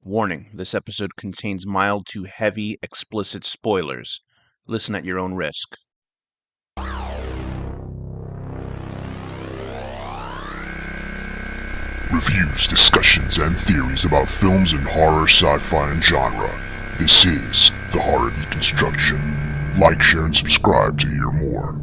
Warning, this episode contains mild to heavy explicit spoilers. Listen at your own risk. Reviews, discussions, and theories about films in horror, sci-fi, and genre. This is The Horror Deconstruction. Like, share, and subscribe to hear more.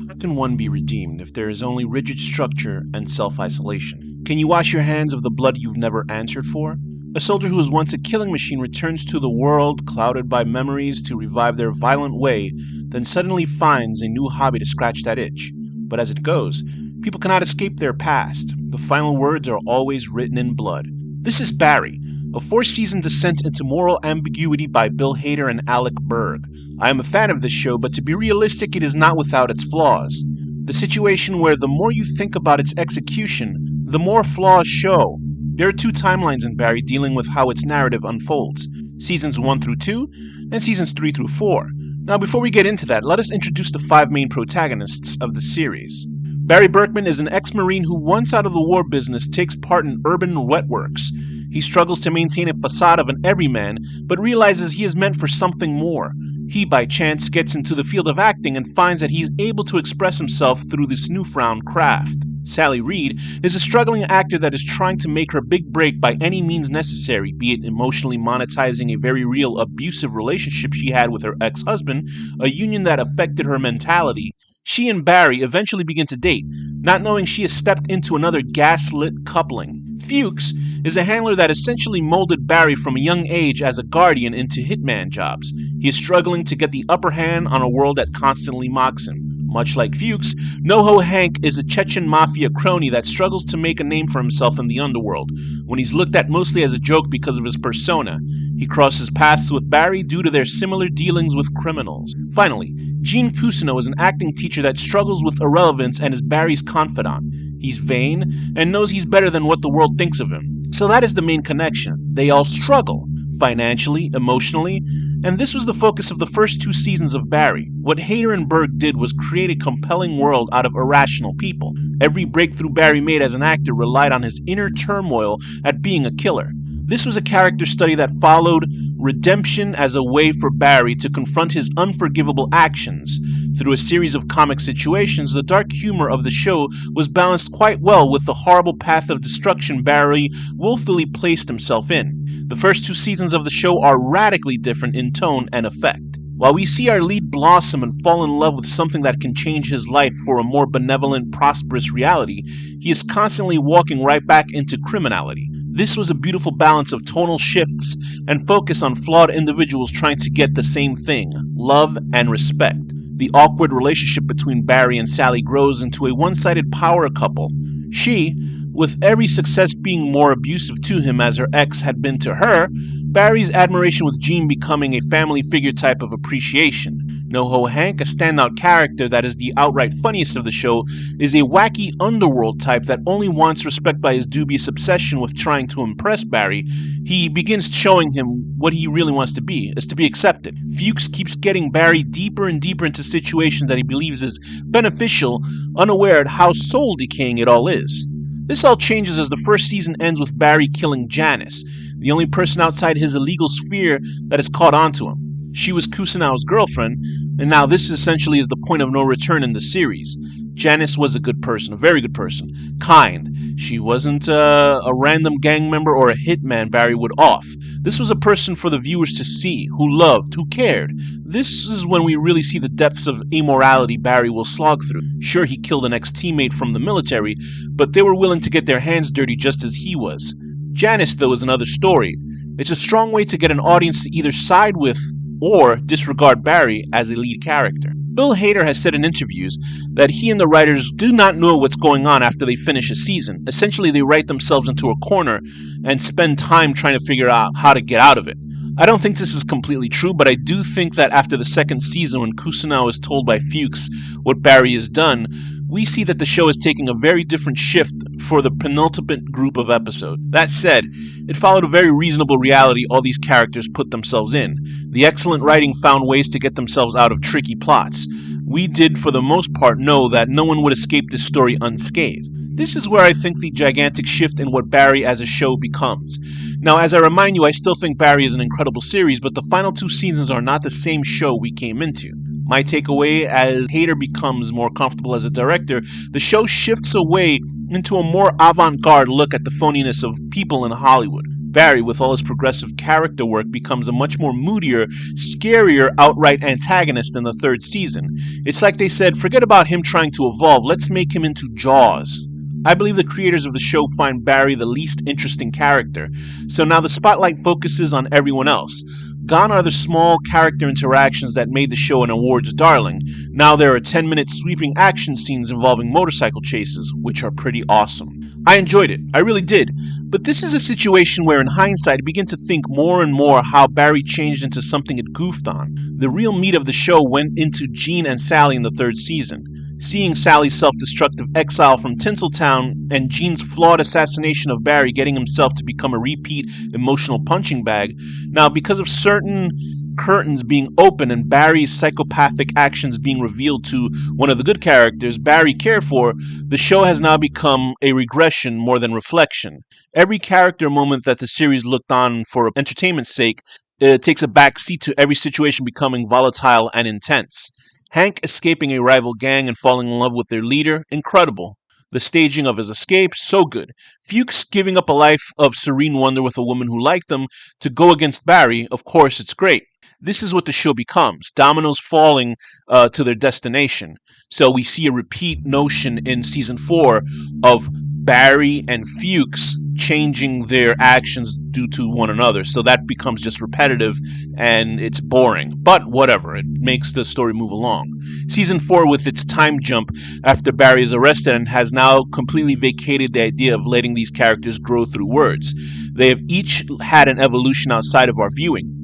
How can one be redeemed if there is only rigid structure and self-isolation? Can you wash your hands of the blood you've never answered for? A soldier who was once a killing machine returns to the world clouded by memories to revive their violent way, then suddenly finds a new hobby to scratch that itch. But as it goes, people cannot escape their past. The final words are always written in blood. This is Barry, a 4-season descent into moral ambiguity by Bill Hader and Alec Berg. I am a fan of this show, but to be realistic, it is not without its flaws. The situation where the more you think about its execution, the more flaws show. There are 2 timelines in Barry dealing with how its narrative unfolds, seasons 1 through 2 and seasons 3 through 4. Now before we get into that, let us introduce the 5 main protagonists of the series. Barry Berkman is an ex-Marine who, once out of the war business, takes part in urban wetworks. He struggles to maintain a facade of an everyman, but realizes he is meant for something more. He, by chance, gets into the field of acting and finds that he is able to express himself through this newfound craft. Sally Reed is a struggling actor that is trying to make her big break by any means necessary, be it emotionally monetizing a very real abusive relationship she had with her ex-husband, a union that affected her mentality. She and Barry eventually begin to date, not knowing she has stepped into another gaslit coupling. Fuchs is a handler that essentially molded Barry from a young age as a guardian into hitman jobs. He is struggling to get the upper hand on a world that constantly mocks him. Much like Fuchs, NoHo Hank is a Chechen mafia crony that struggles to make a name for himself in the underworld, when he's looked at mostly as a joke because of his persona. He crosses paths with Barry due to their similar dealings with criminals. Finally, Gene Cousineau is an acting teacher that struggles with irrelevance and is Barry's confidant. He's vain and knows he's better than what the world thinks of him. So that is the main connection. They all struggle, financially, emotionally, and this was the focus of the first 2 seasons of Barry. What Hader and Berg did was create a compelling world out of irrational people. Every breakthrough Barry made as an actor relied on his inner turmoil at being a killer. This was a character study that followed redemption as a way for Barry to confront his unforgivable actions. Through a series of comic situations, the dark humor of the show was balanced quite well with the horrible path of destruction Barry willfully placed himself in. The first 2 seasons of the show are radically different in tone and effect. While we see our lead blossom and fall in love with something that can change his life for a more benevolent, prosperous reality, he is constantly walking right back into criminality. This was a beautiful balance of tonal shifts and focus on flawed individuals trying to get the same thing, love and respect. The awkward relationship between Barry and Sally grows into a one-sided power couple. She, with every success being more abusive to him as her ex had been to her, Barry's admiration with Gene becoming a family figure type of appreciation. NoHo Hank, a standout character that is the outright funniest of the show, is a wacky underworld type that only wants respect by his dubious obsession with trying to impress Barry. He begins showing him what he really wants to be, is to be accepted. Fuchs keeps getting Barry deeper and deeper into situations that he believes is beneficial, unaware of how soul-decaying it all is. This all changes as the first season ends with Barry killing Janice, the only person outside his illegal sphere that has caught on to him. She was Cousineau's girlfriend, and now this essentially is the point of no return in the series. Janice was a good person, a very good person, kind. She wasn't a random gang member or a hitman Barry would off. This was a person for the viewers to see, who loved, who cared. This is when we really see the depths of amorality Barry will slog through. Sure, he killed an ex-teammate from the military, but they were willing to get their hands dirty just as he was. Janice, though, is another story. It's a strong way to get an audience to either side with or disregard Barry as a lead character. Bill Hader has said in interviews that he and the writers do not know what's going on after they finish a season. Essentially, they write themselves into a corner and spend time trying to figure out how to get out of it. I don't think this is completely true, but I do think that after the second season, when Cousineau is told by Fuchs what Barry has done, we see that the show is taking a very different shift for the penultimate group of episodes. That said, it followed a very reasonable reality all these characters put themselves in. The excellent writing found ways to get themselves out of tricky plots. We did, for the most part, know that no one would escape this story unscathed. This is where I think the gigantic shift in what Barry as a show becomes. Now, as I remind you, I still think Barry is an incredible series, but the final 2 seasons are not the same show we came into. My takeaway, as Hader becomes more comfortable as a director, the show shifts away into a more avant-garde look at the phoniness of people in Hollywood. Barry, with all his progressive character work, becomes a much more moodier, scarier, outright antagonist in the 3rd season. It's like they said, forget about him trying to evolve, let's make him into Jaws. I believe the creators of the show find Barry the least interesting character, so now the spotlight focuses on everyone else. Gone are the small character interactions that made the show an awards darling. Now there are 10-minute sweeping action scenes involving motorcycle chases, which are pretty awesome. I enjoyed it, I really did, but this is a situation where in hindsight I begin to think more and more how Barry changed into something it goofed on. The real meat of the show went into Gene and Sally in the 3rd season. Seeing Sally's self-destructive exile from Tinseltown and Gene's flawed assassination of Barry getting himself to become a repeat emotional punching bag. Now, because of certain curtains being open and Barry's psychopathic actions being revealed to one of the good characters Barry cared for, the show has now become a regression more than reflection. Every character moment that the series looked on for entertainment's sake takes a back seat to every situation becoming volatile and intense. Hank escaping a rival gang and falling in love with their leader, incredible. The staging of his escape, so good. Fuchs giving up a life of serene wonder with a woman who liked him to go against Barry, of course it's great. This is what the show becomes, dominoes falling to their destination. So we see a repeat notion in season 4 of Barry and Fuchs changing their actions due to one another. So that becomes just repetitive and it's boring. But whatever, it makes the story move along. Season 4, with its time jump after Barry is arrested, and has now completely vacated the idea of letting these characters grow through words. They have each had an evolution outside of our viewing.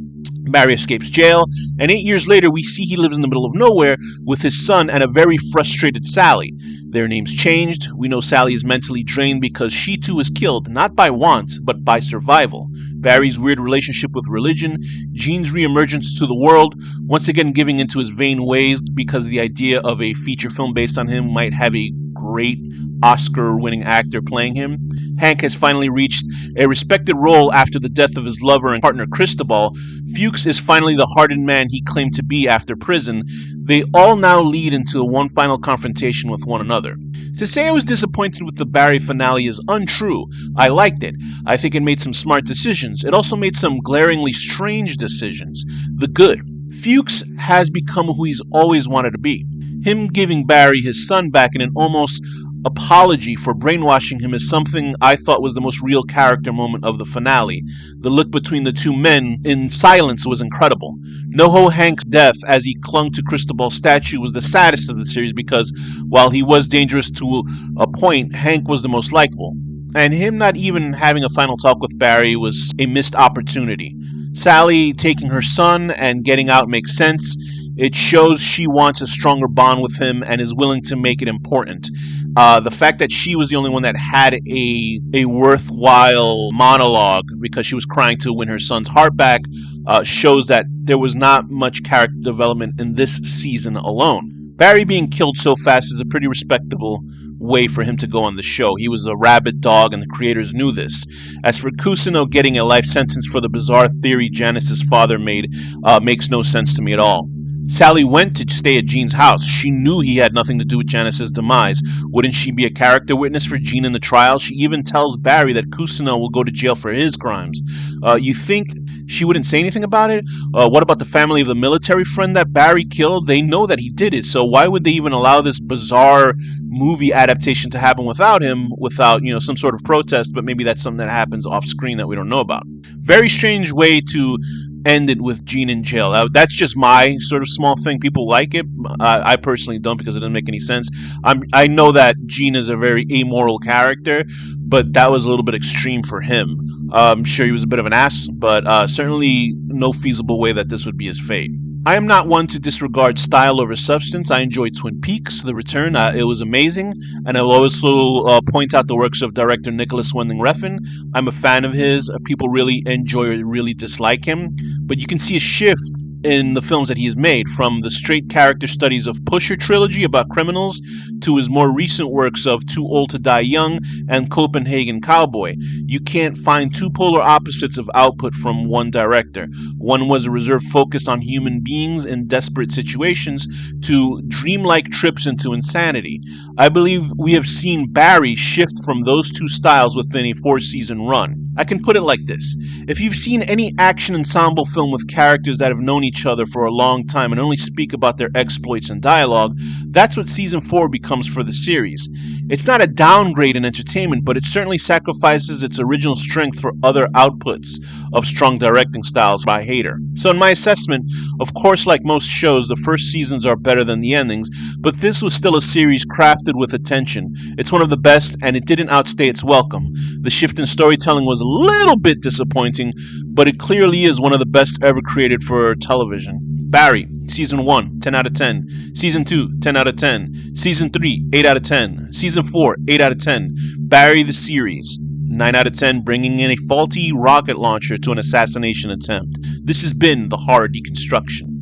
Barry escapes jail, and 8 years later we see he lives in the middle of nowhere with his son and a very frustrated Sally. Their names changed. We know Sally is mentally drained because she too is killed, not by want, but by survival. Barry's weird relationship with religion, Gene's reemergence to the world, once again giving into his vain ways because the idea of a feature film based on him might have a great Oscar-winning actor playing him. Hank has finally reached a respected role after the death of his lover and partner Cristobal. Fuchs is finally the hardened man he claimed to be after prison. They all now lead into one final confrontation with one another. To say I was disappointed with the Barry finale is untrue. I liked it. I think it made some smart decisions. It also made some glaringly strange decisions. The good. Fuchs has become who he's always wanted to be. Him giving Barry his son back in an almost apology for brainwashing him is something I thought was the most real character moment of the finale. The look between the two men in silence was incredible. NoHo Hank's death as he clung to Cristobal's statue was the saddest of the series because while he was dangerous to a point, Hank was the most likable. And him not even having a final talk with Barry was a missed opportunity. Sally taking her son and getting out makes sense. It shows she wants a stronger bond with him and is willing to make it important. The fact that she was the only one that had a worthwhile monologue because she was crying to win her son's heart back shows that there was not much character development in this season alone. Barry being killed so fast is a pretty respectable way for him to go on the show. He was a rabid dog and the creators knew this. As for Cousineau getting a life sentence for the bizarre theory Janice's father made makes no sense to me at all. Sally went to stay at Gene's house. She knew he had nothing to do with Janice's demise. Wouldn't she be a character witness for Gene in the trial? She even tells Barry that Cousineau will go to jail for his crimes. You think she wouldn't say anything about it? What about the family of the military friend that Barry killed? They know that he did it, so why would they even allow this bizarre movie adaptation to happen without him, without, some sort of protest? But maybe that's something that happens off screen that we don't know about. Very strange way to end it with Gene in jail. That's just my sort of small thing. People like it. I personally don't because it doesn't make any sense. I know that Gene is a very amoral character, but that was a little bit extreme for him. I'm sure he was a bit of an ass, but certainly no feasible way that this would be his fate. I am not one to disregard style over substance. I enjoyed Twin Peaks, The Return. It was amazing. And I'll also point out the works of director Nicholas Winding Refn. I'm a fan of his. People really enjoy or really dislike him. But you can see a shift in the films that he has made, from the straight character studies of Pusher trilogy about criminals to his more recent works of Too Old to Die Young and Copenhagen Cowboy. You can't find two polar opposites of output from one director. One was a reserved focus on human beings in desperate situations to dreamlike trips into insanity. I believe we have seen Barry shift from those two styles within a 4-season run. I can put it like this. If you've seen any action ensemble film with characters that have known each other for a long time and only speak about their exploits and dialogue, that's what Season 4 becomes for the series. It's not a downgrade in entertainment, but it certainly sacrifices its original strength for other outputs of strong directing styles by Hader. So in my assessment, of course, like most shows, the first seasons are better than the endings, but this was still a series crafted with attention. It's one of the best, and it didn't outstay its welcome. The shift in storytelling was a little bit disappointing, but it clearly is one of the best ever created for television. Barry, Season 1, 10 out of 10. Season 2, 10 out of 10. Season 3, 8 out of 10. Season 4, 8 out of 10. Barry the series, 9 out of 10, bringing in a faulty rocket launcher to an assassination attempt. This has been the Horror Deconstruction.